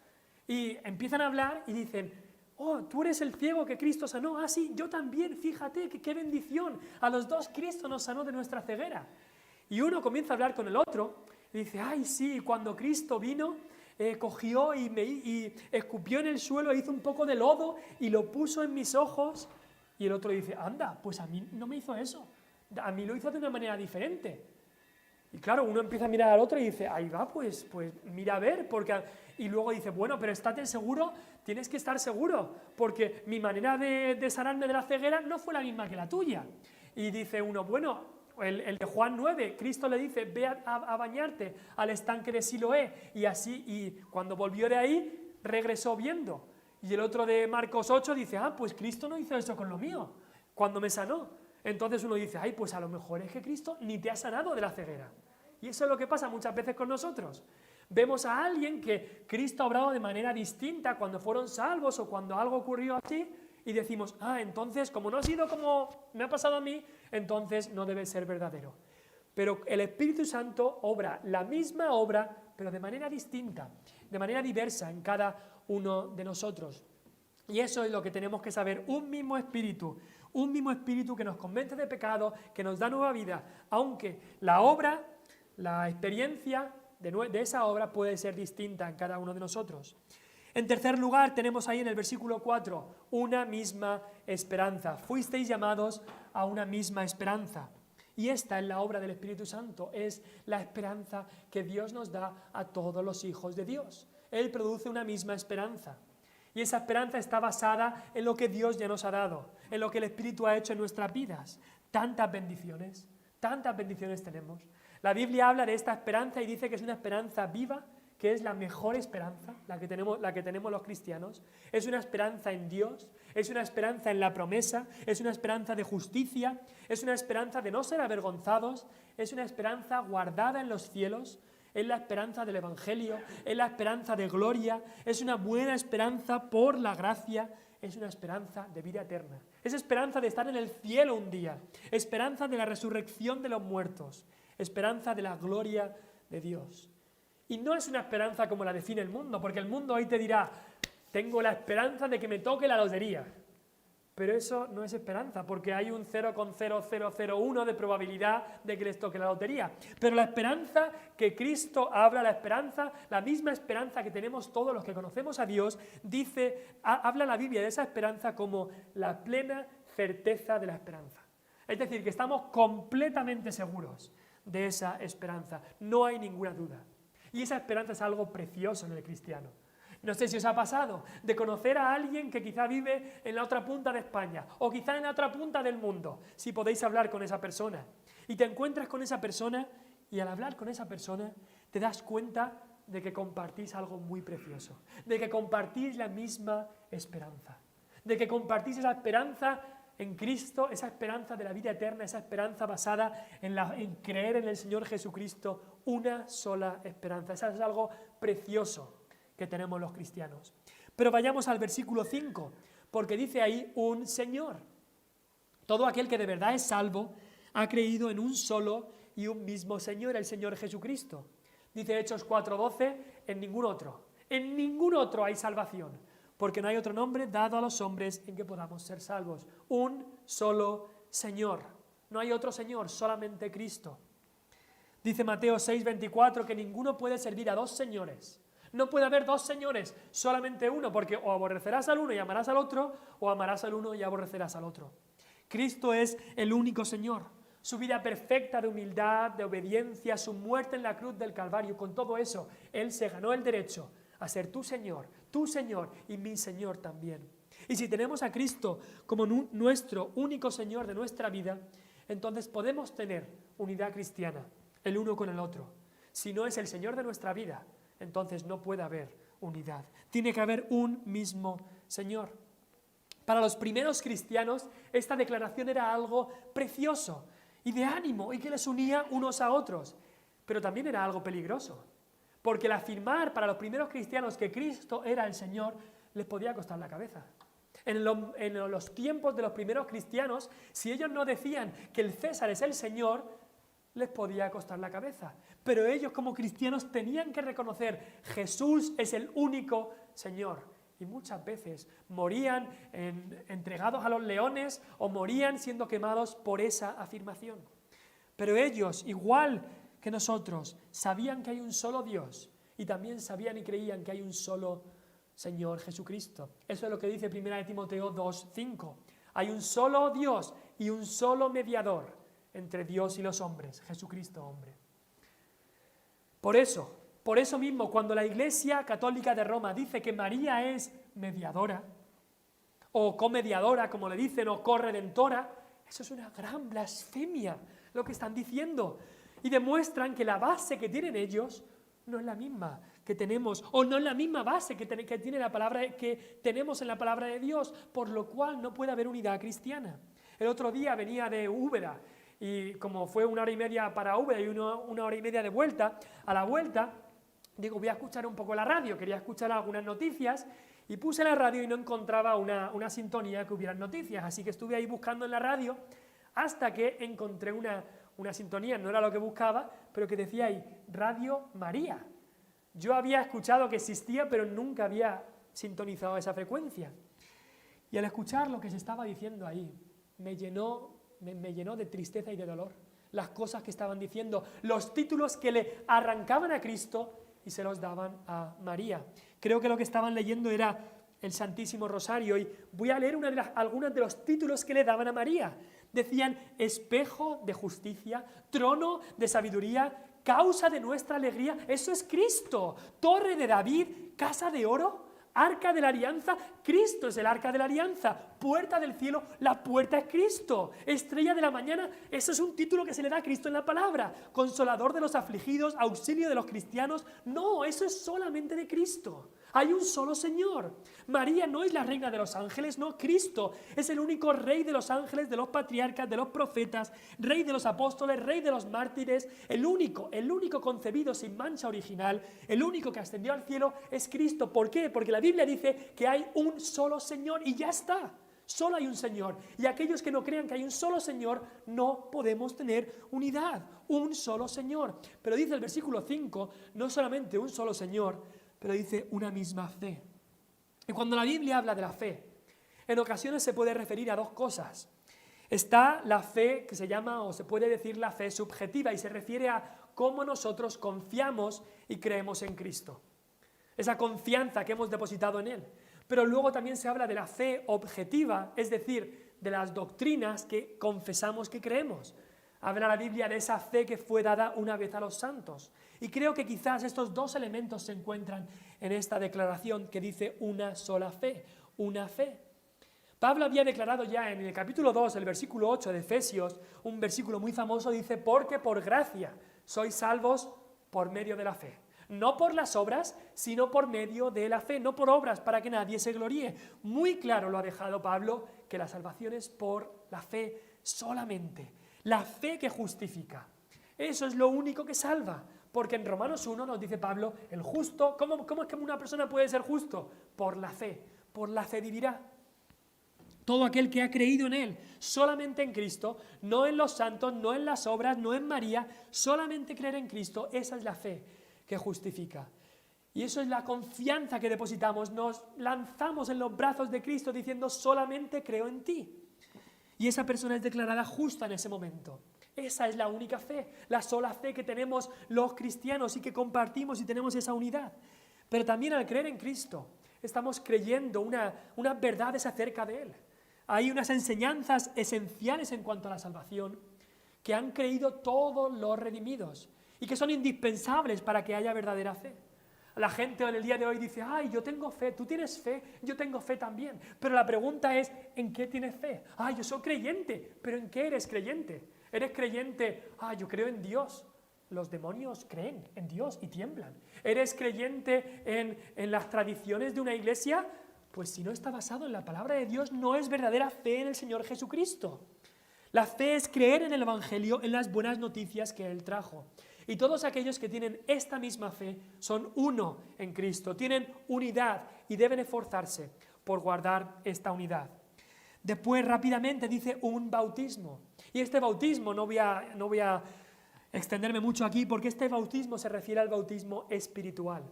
y empiezan a hablar y dicen: oh, tú eres el ciego que Cristo sanó. Ah, sí, yo también, fíjate, que qué bendición. A los dos Cristo nos sanó de nuestra ceguera. Y uno comienza a hablar con el otro y dice: ay, sí, cuando Cristo vino, cogió y escupió en el suelo, hizo un poco de lodo y lo puso en mis ojos. Y el otro dice: anda, pues a mí no me hizo eso. A mí lo hizo de una manera diferente. Y claro, uno empieza a mirar al otro y dice: ahí va, pues mira a ver, y luego dice: bueno, pero estate seguro, tienes que estar seguro, porque mi manera de sanarme de la ceguera no fue la misma que la tuya. Y dice uno: bueno, el de Juan 9, Cristo le dice: ve a bañarte al estanque de Siloé, y cuando volvió de ahí, regresó viendo. Y el otro de Marcos 8 dice: ah, pues Cristo no hizo eso con lo mío, cuando me sanó. Entonces uno dice: ay, pues a lo mejor es que Cristo ni te ha sanado de la ceguera. Y eso es lo que pasa muchas veces con nosotros. Vemos a alguien que Cristo ha obrado de manera distinta cuando fueron salvos o cuando algo ocurrió así, y decimos: ah, entonces como no ha sido como me ha pasado a mí, entonces no debe ser verdadero. Pero el Espíritu Santo obra la misma obra, pero de manera distinta, de manera diversa en cada uno de nosotros. Y eso es lo que tenemos que saber: un mismo Espíritu que nos convence de pecado, que nos da nueva vida, aunque la obra, la experiencia de esa obra puede ser distinta en cada uno de nosotros. En tercer lugar, tenemos ahí en el versículo 4, una misma esperanza. Fuisteis llamados a una misma esperanza. Y esta es la obra del Espíritu Santo, es la esperanza que Dios nos da a todos los hijos de Dios. Él produce una misma esperanza. Y esa esperanza está basada en lo que Dios ya nos ha dado, en lo que el Espíritu ha hecho en nuestras vidas. Tantas bendiciones tenemos. La Biblia habla de esta esperanza y dice que es una esperanza viva, que es la mejor esperanza, la que tenemos los cristianos. Es una esperanza en Dios, es una esperanza en la promesa, es una esperanza de justicia, es una esperanza de no ser avergonzados, es una esperanza guardada en los cielos. Es la esperanza del Evangelio, es la esperanza de gloria, es una buena esperanza por la gracia, es una esperanza de vida eterna. Es esperanza de estar en el cielo un día, esperanza de la resurrección de los muertos, esperanza de la gloria de Dios. Y no es una esperanza como la define el mundo, porque el mundo hoy te dirá: tengo la esperanza de que me toque la lotería. Pero eso no es esperanza, porque hay un 0,0001 de probabilidad de que les toque la lotería. Pero la esperanza que Cristo habla, la misma esperanza que tenemos todos los que conocemos a Dios, habla la Biblia de esa esperanza como la plena certeza de la esperanza. Es decir, que estamos completamente seguros de esa esperanza, no hay ninguna duda. Y esa esperanza es algo precioso en el cristiano. No sé si os ha pasado de conocer a alguien que quizá vive en la otra punta de España o quizá en la otra punta del mundo, si podéis hablar con esa persona. Y te encuentras con esa persona y al hablar con esa persona te das cuenta de que compartís algo muy precioso, de que compartís la misma esperanza, de que compartís esa esperanza en Cristo, esa esperanza de la vida eterna, esa esperanza basada en creer en el Señor Jesucristo, una sola esperanza. Eso es algo precioso que tenemos los cristianos. Pero vayamos al versículo 5, porque dice ahí: un Señor. Todo aquel que de verdad es salvo ha creído en un solo y un mismo Señor, el Señor Jesucristo. Dice Hechos 4:12: en ningún otro hay salvación, porque no hay otro nombre dado a los hombres en que podamos ser salvos. Un solo Señor. No hay otro Señor, solamente Cristo. Dice Mateo 6:24 que ninguno puede servir a dos señores. No puede haber dos señores, solamente uno, porque o aborrecerás al uno y amarás al otro, o amarás al uno y aborrecerás al otro. Cristo es el único Señor. su vida perfecta de humildad, de obediencia, su muerte en la cruz del Calvario. Con todo eso, Él se ganó el derecho a ser tu Señor y mi Señor también. Y si tenemos a Cristo como nuestro único Señor de nuestra vida, entonces podemos tener unidad cristiana, el uno con el otro. Si no es el Señor de nuestra vida, entonces no puede haber unidad. Tiene que haber un mismo Señor. Para los primeros cristianos, esta declaración era algo precioso y de ánimo y que les unía unos a otros, pero también era algo peligroso, porque el afirmar para los primeros cristianos que Cristo era el Señor les podía costar la cabeza. En los tiempos de los primeros cristianos, si ellos no decían que el César es el Señor, les podía costar la cabeza. Pero ellos como cristianos tenían que reconocer Jesús es el único Señor. Y muchas veces morían entregados a los leones o morían siendo quemados por esa afirmación. Pero ellos, igual que nosotros, sabían que hay un solo Dios y también sabían y creían que hay un solo Señor Jesucristo. Eso es lo que dice 1 Timoteo 2:5. Hay un solo Dios y un solo mediador entre Dios y los hombres, Jesucristo hombre. Por eso mismo, cuando la Iglesia Católica de Roma dice que María es mediadora, o comediadora, como le dicen, o corredentora, eso es una gran blasfemia lo que están diciendo. Y demuestran que la base que tienen ellos no es la misma que tenemos, o no es la misma base que tiene la palabra que tenemos en la palabra de Dios, por lo cual no puede haber unidad cristiana. El otro día venía de Úbeda, y como fue 1 hora y media para Úbeda y una hora y media de vuelta, a la vuelta, digo, voy a escuchar un poco la radio, quería escuchar algunas noticias, y puse la radio y no encontraba una sintonía que hubiera noticias, así que estuve ahí buscando en la radio, hasta que encontré una sintonía, no era lo que buscaba, pero que decía ahí, Radio María. Yo había escuchado que existía, pero nunca había sintonizado esa frecuencia. Y al escuchar lo que se estaba diciendo ahí, me llenó de tristeza y de dolor. Las cosas que estaban diciendo, los títulos que le arrancaban a Cristo y se los daban a María. Creo que lo que estaban leyendo era el Santísimo Rosario y voy a leer algunos de los títulos que le daban a María. Decían, espejo de justicia, trono de sabiduría, causa de nuestra alegría. Eso es Cristo. Torre de David, casa de oro, arca de la alianza. Cristo es el arca de la alianza. Puerta del cielo, la puerta es Cristo. Estrella de la mañana, eso es un título que se le da a Cristo en la palabra. Consolador de los afligidos, auxilio de los cristianos. No, eso es solamente de Cristo. Hay un solo Señor. María no es la reina de los ángeles, no, Cristo es el único rey de los ángeles, de los patriarcas, de los profetas, rey de los apóstoles, rey de los mártires, el único concebido sin mancha original, el único que ascendió al cielo es Cristo. ¿Por qué? Porque la Biblia dice que hay un solo Señor y ya está. Solo hay un Señor. Y aquellos que no crean que hay un solo Señor, no podemos tener unidad. Un solo Señor. Pero dice el versículo 5, no solamente un solo Señor, pero dice una misma fe. Y cuando la Biblia habla de la fe, en ocasiones se puede referir a dos cosas. Está la fe que se llama, o se puede decir la fe subjetiva, y se refiere a cómo nosotros confiamos y creemos en Cristo. Esa confianza que hemos depositado en Él. Pero luego también se habla de la fe objetiva, es decir, de las doctrinas que confesamos que creemos. Habla la Biblia de esa fe que fue dada una vez a los santos. Y creo que quizás estos dos elementos se encuentran en esta declaración que dice una sola fe, una fe. Pablo había declarado ya en el capítulo 2, el versículo 8 de Efesios, un versículo muy famoso, dice, porque por gracia sois salvos por medio de la fe. No por las obras, sino por medio de la fe, no por obras para que nadie se gloríe. Muy claro lo ha dejado Pablo, que la salvación es por la fe solamente. La fe que justifica. Eso es lo único que salva. Porque en Romanos 1 nos dice Pablo, el justo, ¿cómo es que una persona puede ser justo? Por la fe vivirá. Todo aquel que ha creído en Él, solamente en Cristo, no en los santos, no en las obras, no en María, solamente creer en Cristo, esa es la fe que justifica. Y eso es la confianza que depositamos, nos lanzamos en los brazos de Cristo diciendo solamente creo en ti. Y esa persona es declarada justa en ese momento. Esa es la única fe, la sola fe que tenemos los cristianos y que compartimos y tenemos esa unidad. Pero también al creer en Cristo estamos creyendo unas verdades acerca de Él. Hay unas enseñanzas esenciales en cuanto a la salvación que han creído todos los redimidos y que son indispensables para que haya verdadera fe. La gente en el día de hoy dice, ay, yo tengo fe, tú tienes fe, yo tengo fe también. Pero la pregunta es, ¿en qué tienes fe? Ay, yo soy creyente, pero ¿en qué eres creyente? ¿Eres creyente? Ah, yo creo en Dios. Los demonios creen en Dios y tiemblan. ¿Eres creyente en las tradiciones de una iglesia? Pues si no está basado en la palabra de Dios, no es verdadera fe en el Señor Jesucristo. La fe es creer en el Evangelio, en las buenas noticias que Él trajo. Y todos aquellos que tienen esta misma fe son uno en Cristo, tienen unidad y deben esforzarse por guardar esta unidad. Después rápidamente dice un bautismo. Y este bautismo, no voy a extenderme mucho aquí porque este bautismo se refiere al bautismo espiritual.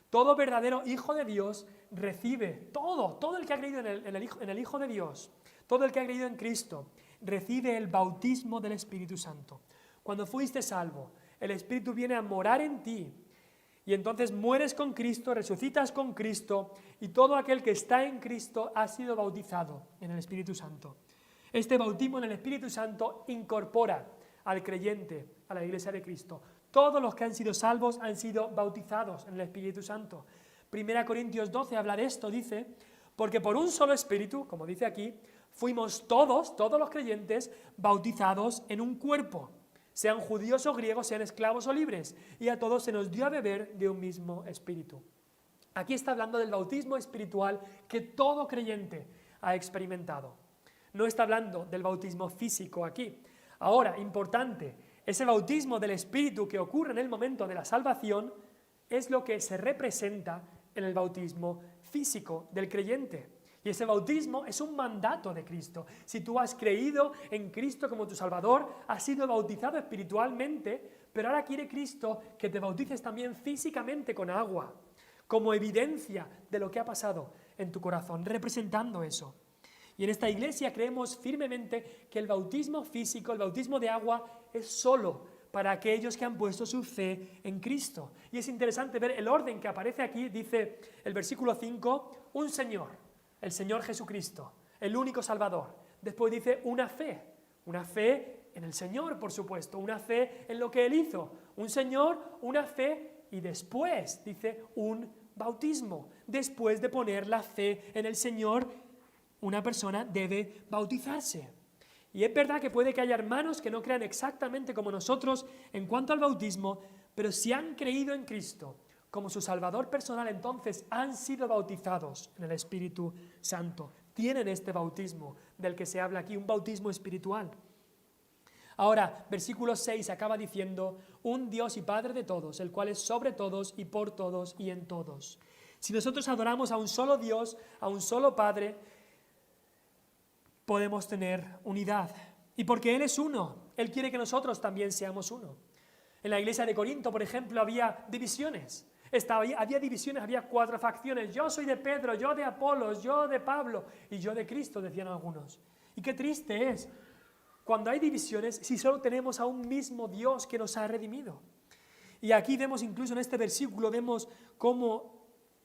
Todo verdadero hijo de Dios recibe, todo el que ha creído en el Hijo de Dios, todo el que ha creído en Cristo, recibe el bautismo del Espíritu Santo. Cuando fuiste salvo, el Espíritu viene a morar en ti y entonces mueres con Cristo, resucitas con Cristo y todo aquel que está en Cristo ha sido bautizado en el Espíritu Santo. Este bautismo en el Espíritu Santo incorpora al creyente a la Iglesia de Cristo. Todos los que han sido salvos han sido bautizados en el Espíritu Santo. 1 Corintios 12 habla de esto, dice, porque por un solo Espíritu, como dice aquí, fuimos todos los creyentes, bautizados en un cuerpo, sean judíos o griegos, sean esclavos o libres, y a todos se nos dio a beber de un mismo Espíritu. Aquí está hablando del bautismo espiritual que todo creyente ha experimentado. No está hablando del bautismo físico aquí. Ahora, importante, ese bautismo del Espíritu que ocurre en el momento de la salvación es lo que se representa en el bautismo físico del creyente. Y ese bautismo es un mandato de Cristo. Si tú has creído en Cristo como tu Salvador, has sido bautizado espiritualmente, pero ahora quiere Cristo que te bautices también físicamente con agua, como evidencia de lo que ha pasado en tu corazón, representando eso. Y en esta iglesia creemos firmemente que el bautismo físico, el bautismo de agua, es solo para aquellos que han puesto su fe en Cristo. Y es interesante ver el orden que aparece aquí, dice el versículo 5, un Señor, el Señor Jesucristo, el único Salvador. Después dice una fe en el Señor, por supuesto, una fe en lo que Él hizo, un Señor, una fe y después dice un bautismo. Después de poner la fe en el Señor, una persona debe bautizarse. Y es verdad que puede que haya hermanos que no crean exactamente como nosotros en cuanto al bautismo, pero si han creído en Cristo como su Salvador personal, entonces han sido bautizados en el Espíritu Santo. Tienen este bautismo del que se habla aquí, un bautismo espiritual. Ahora, versículo 6 acaba diciendo, un Dios y Padre de todos, el cual es sobre todos y por todos y en todos. Si nosotros adoramos a un solo Dios, a un solo Padre, podemos tener unidad. Y porque Él es uno, Él quiere que nosotros también seamos uno. En la iglesia de Corinto, por ejemplo, había divisiones. Había divisiones, había 4 facciones. Yo soy de Pedro, yo de Apolos, yo de Pablo y yo de Cristo, decían algunos. Y qué triste es cuando hay divisiones si solo tenemos a un mismo Dios que nos ha redimido. Y aquí vemos incluso en este versículo, vemos cómo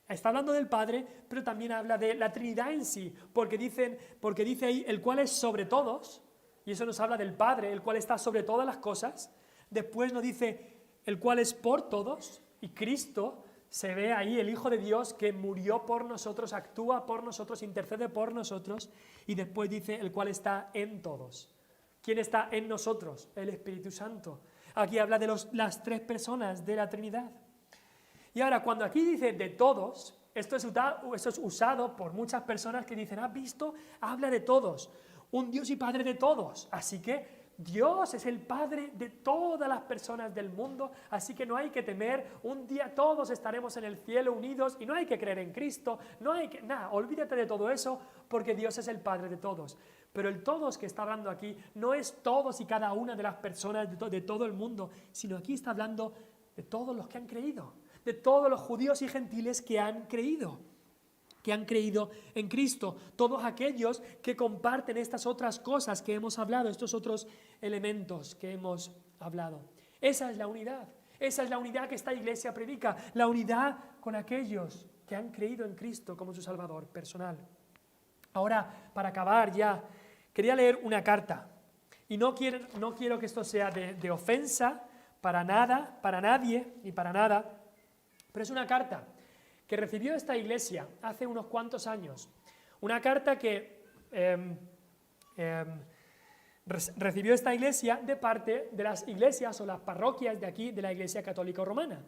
está hablando del Padre, pero también habla de la Trinidad en sí, porque dice ahí, el cual es sobre todos, y eso nos habla del Padre, el cual está sobre todas las cosas. Después nos dice, el cual es por todos, y Cristo, se ve ahí el Hijo de Dios que murió por nosotros, actúa por nosotros, intercede por nosotros, y después dice, el cual está en todos. ¿Quién está en nosotros? El Espíritu Santo. Aquí habla de las 3 personas de la Trinidad. Y ahora, cuando aquí dice de todos, esto es usado por muchas personas que dicen, ¿has visto? Habla de todos, un Dios y Padre de todos. Así que Dios es el Padre de todas las personas del mundo, así que no hay que temer, un día todos estaremos en el cielo unidos y no hay que creer en Cristo, olvídate de todo eso porque Dios es el Padre de todos. Pero el todos que está hablando aquí no es todos y cada una de las personas de todo el mundo, sino aquí está hablando de todos los que han creído, de todos los judíos y gentiles que han creído en Cristo, todos aquellos que comparten estas otras cosas que hemos hablado, estos otros elementos que hemos hablado. Esa es la unidad que esta iglesia predica, la unidad con aquellos que han creído en Cristo como su Salvador personal. Ahora, para acabar ya, quería leer una carta, Y no quiero que esto sea de ofensa para nada, para nadie y para nada, pero es una carta que recibió esta iglesia hace unos cuantos años. Una carta que recibió esta iglesia de parte de las iglesias o las parroquias de aquí de la Iglesia Católica Romana.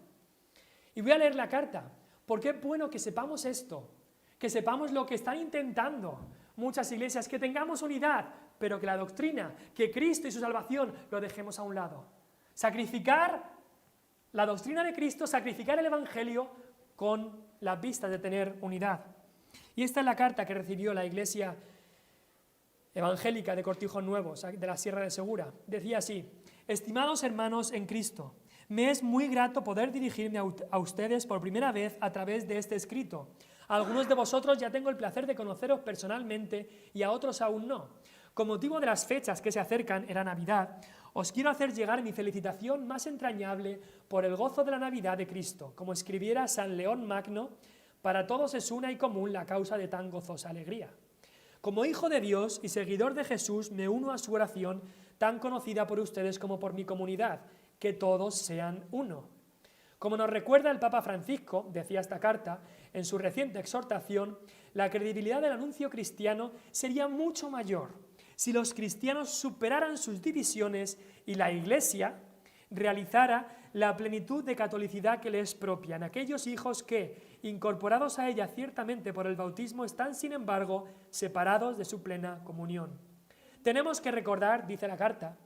Y voy a leer la carta, porque es bueno que sepamos esto, que sepamos lo que están intentando muchas iglesias, que tengamos unidad, pero que la doctrina, que Cristo y su salvación lo dejemos a un lado. Sacrificar la doctrina de Cristo, sacrificar el Evangelio con las vistas de tener unidad. Y esta es la carta que recibió la iglesia evangélica de Cortijos Nuevos, de la Sierra de Segura. Decía así: estimados hermanos en Cristo, me es muy grato poder dirigirme a ustedes por primera vez a través de este escrito. A algunos de vosotros ya tengo el placer de conoceros personalmente y a otros aún no. Con motivo de las fechas que se acercan, era Navidad, os quiero hacer llegar mi felicitación más entrañable por el gozo de la Navidad de Cristo. Como escribiera San León Magno, para todos es una y común la causa de tan gozosa alegría. Como hijo de Dios y seguidor de Jesús, me uno a su oración tan conocida por ustedes como por mi comunidad, que todos sean uno. Como nos recuerda el Papa Francisco, decía esta carta, en su reciente exhortación, la credibilidad del anuncio cristiano sería mucho mayor si los cristianos superaran sus divisiones y la Iglesia realizara la plenitud de catolicidad que le es propia en aquellos hijos que, incorporados a ella ciertamente por el bautismo, están sin embargo separados de su plena comunión. Tenemos que recordar, dice la carta,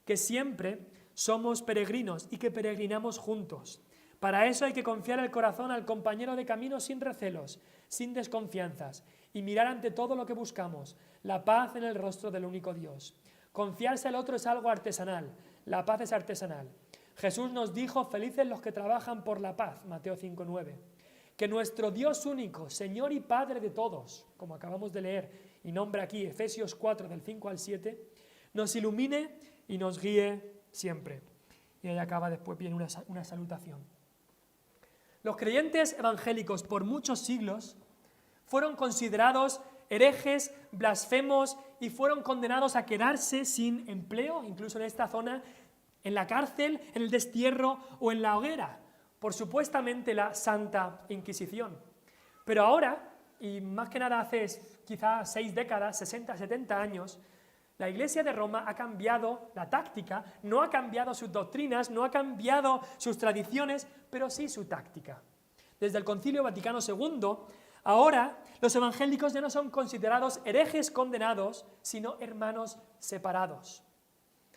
que siempre somos peregrinos y que peregrinamos juntos. Para eso hay que confiar el corazón al compañero de camino sin recelos, sin desconfianzas, y mirar ante todo lo que buscamos, la paz en el rostro del único Dios. Confiarse al otro es algo artesanal, la paz es artesanal. Jesús nos dijo: felices los que trabajan por la paz, Mateo 5:9. Que nuestro Dios único, Señor y Padre de todos, como acabamos de leer y nombra aquí Efesios 4 del 5 al 7, nos ilumine y nos guíe siempre. Y ahí acaba, después viene una salutación. Los creyentes evangélicos por muchos siglos fueron considerados herejes, blasfemos y fueron condenados a quedarse sin empleo, incluso en esta zona, en la cárcel, en el destierro o en la hoguera, por supuestamente la Santa Inquisición. Pero ahora, y más que nada hace quizás 6 décadas, 60, 70 años, la Iglesia de Roma ha cambiado la táctica, no ha cambiado sus doctrinas, no ha cambiado sus tradiciones, pero sí su táctica. Desde el Concilio Vaticano II, ahora los evangélicos ya no son considerados herejes condenados, sino hermanos separados.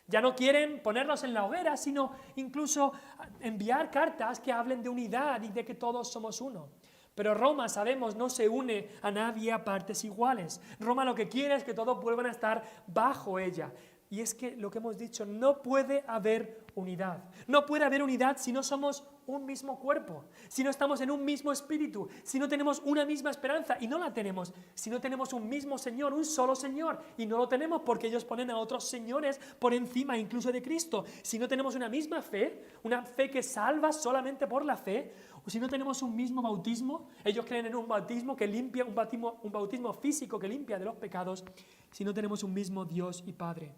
Ya no quieren ponernos en la hoguera, sino incluso enviar cartas que hablen de unidad y de que todos somos uno. Pero Roma, sabemos, no se une a nadie a partes iguales. Roma lo que quiere es que todos vuelvan a estar bajo ella. Y es que lo que hemos dicho, no puede haber unidad. No puede haber unidad si no somos un mismo cuerpo, si no estamos en un mismo espíritu, si no tenemos una misma esperanza, y no la tenemos, si no tenemos un mismo Señor, un solo Señor, y no lo tenemos porque ellos ponen a otros señores por encima incluso de Cristo, si no tenemos una misma fe, una fe que salva solamente por la fe, o si no tenemos un mismo bautismo, ellos creen en un bautismo que limpia, un bautismo físico que limpia de los pecados, si no tenemos un mismo Dios y Padre,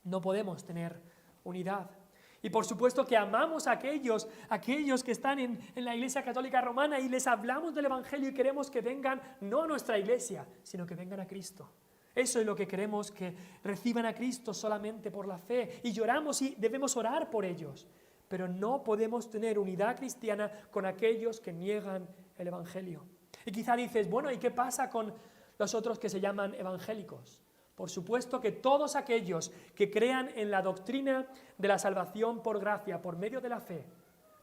no podemos tener unidad. Y por supuesto que amamos a aquellos que están en la Iglesia Católica Romana y les hablamos del Evangelio y queremos que vengan no a nuestra iglesia, sino que vengan a Cristo. Eso es lo que queremos, que reciban a Cristo solamente por la fe. Y lloramos y debemos orar por ellos. Pero no podemos tener unidad cristiana con aquellos que niegan el Evangelio. Y quizá dices, bueno, ¿y qué pasa con los otros que se llaman evangélicos? Por supuesto que todos aquellos que crean en la doctrina de la salvación por gracia, por medio de la fe,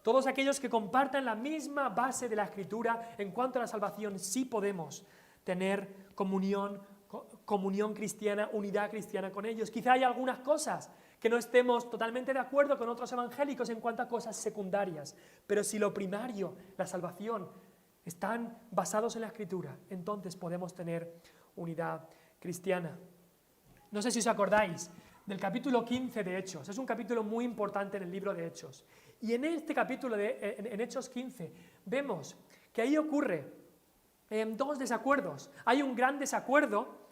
todos aquellos que compartan la misma base de la Escritura en cuanto a la salvación, sí podemos tener comunión cristiana, unidad cristiana con ellos. Quizá hay algunas cosas que no estemos totalmente de acuerdo con otros evangélicos en cuanto a cosas secundarias, pero si lo primario, la salvación, están basados en la Escritura, entonces podemos tener unidad cristiana. No sé si os acordáis del capítulo 15 de Hechos. Es un capítulo muy importante en el libro de Hechos. Y en este capítulo, en Hechos 15, vemos que ahí ocurre dos desacuerdos. Hay un gran desacuerdo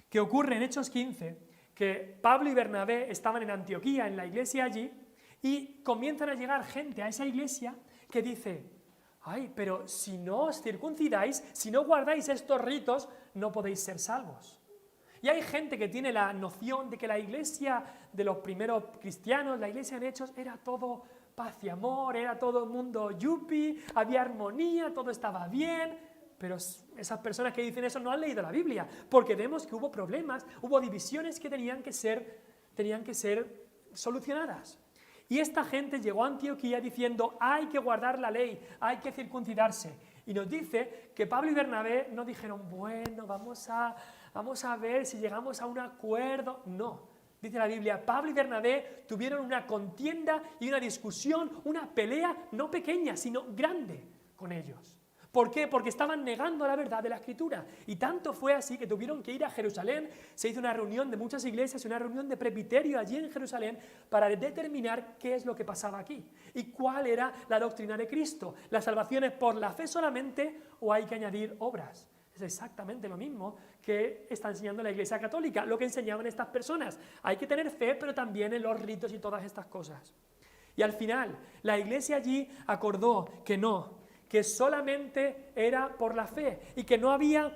que ocurre en Hechos 15, que Pablo y Bernabé estaban en Antioquía, en la iglesia allí, y comienzan a llegar gente a esa iglesia que dice: ay, pero si no os circuncidáis, si no guardáis estos ritos, no podéis ser salvos. Y hay gente que tiene la noción de que la iglesia de los primeros cristianos, la iglesia en Hechos, era todo paz y amor, era todo el mundo yuppie, había armonía, todo estaba bien. Pero esas personas que dicen eso no han leído la Biblia, porque vemos que hubo problemas, hubo divisiones que tenían que ser solucionadas. Y esta gente llegó a Antioquía diciendo: hay que guardar la ley, hay que circuncidarse. Y nos dice que Pablo y Bernabé no dijeron: bueno, vamos a ver si llegamos a un acuerdo. No, dice la Biblia, Pablo y Bernabé tuvieron una contienda y una discusión, una pelea no pequeña, sino grande con ellos. ¿Por qué? Porque estaban negando la verdad de la Escritura. Y tanto fue así que tuvieron que ir a Jerusalén. Se hizo una reunión de muchas iglesias, una reunión de presbiterio allí en Jerusalén para determinar qué es lo que pasaba aquí y cuál era la doctrina de Cristo. ¿La salvación es por la fe solamente o hay que añadir obras? Es exactamente lo mismo que está enseñando la Iglesia Católica, lo que enseñaban estas personas. Hay que tener fe, pero también en los ritos y todas estas cosas. Y al final, la Iglesia allí acordó que no, que solamente era por la fe y que no había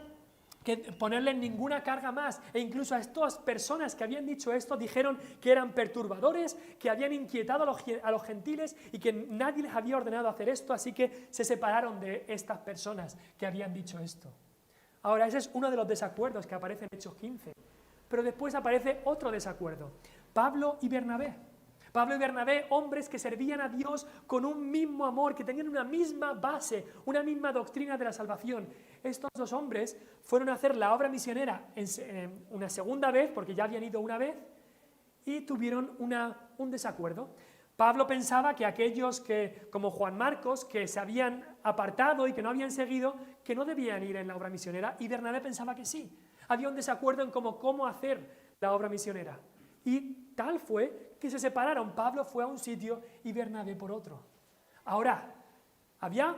que ponerle ninguna carga más. E incluso a estas personas que habían dicho esto dijeron que eran perturbadores, que habían inquietado a los gentiles y que nadie les había ordenado hacer esto, así que se separaron de estas personas que habían dicho esto. Ahora, ese es uno de los desacuerdos que aparece en Hechos 15. Pero después aparece otro desacuerdo. Pablo y Bernabé. Pablo y Bernabé, hombres que servían a Dios con un mismo amor, que tenían una misma base, una misma doctrina de la salvación. Estos dos hombres fueron a hacer la obra misionera una segunda vez, porque ya habían ido una vez, y tuvieron un desacuerdo. Pablo pensaba que aquellos que, como Juan Marcos, que se habían apartado y que no habían seguido, que no debían ir en la obra misionera, y Bernabé pensaba que sí. Había un desacuerdo en cómo hacer la obra misionera. Y tal fue que se separaron. Pablo fue a un sitio y Bernabé por otro. Ahora, había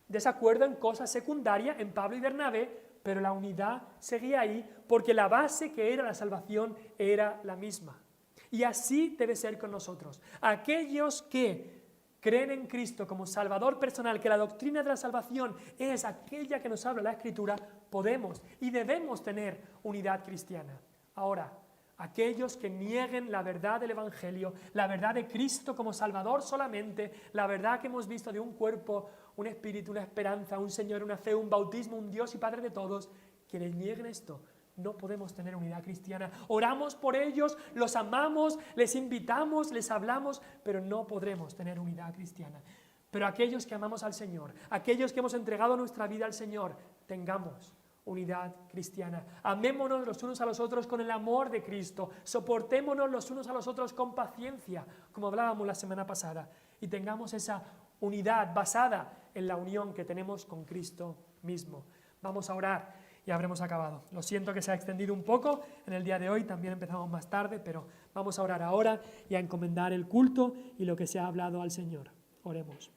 desacuerdo en cosas secundarias en Pablo y Bernabé, pero la unidad seguía ahí porque la base que era la salvación era la misma. Y así debe ser con nosotros. Aquellos que creen en Cristo como Salvador personal, que la doctrina de la salvación es aquella que nos habla la Escritura, podemos y debemos tener unidad cristiana. Ahora, aquellos que nieguen la verdad del Evangelio, la verdad de Cristo como Salvador solamente, la verdad que hemos visto de un cuerpo, un espíritu, una esperanza, un Señor, una fe, un bautismo, un Dios y Padre de todos, quienes nieguen esto, no podemos tener unidad cristiana. Oramos por ellos, los amamos, les invitamos, les hablamos, pero no podremos tener unidad cristiana. Pero aquellos que amamos al Señor, aquellos que hemos entregado nuestra vida al Señor, tengamos unidad cristiana. Amémonos los unos a los otros con el amor de Cristo. Soportémonos los unos a los otros con paciencia, como hablábamos la semana pasada. Y tengamos esa unidad basada en la unión que tenemos con Cristo mismo. Vamos a orar y habremos acabado. Lo siento que se ha extendido un poco en el día de hoy, también empezamos más tarde, pero vamos a orar ahora y a encomendar el culto y lo que se ha hablado al Señor. Oremos.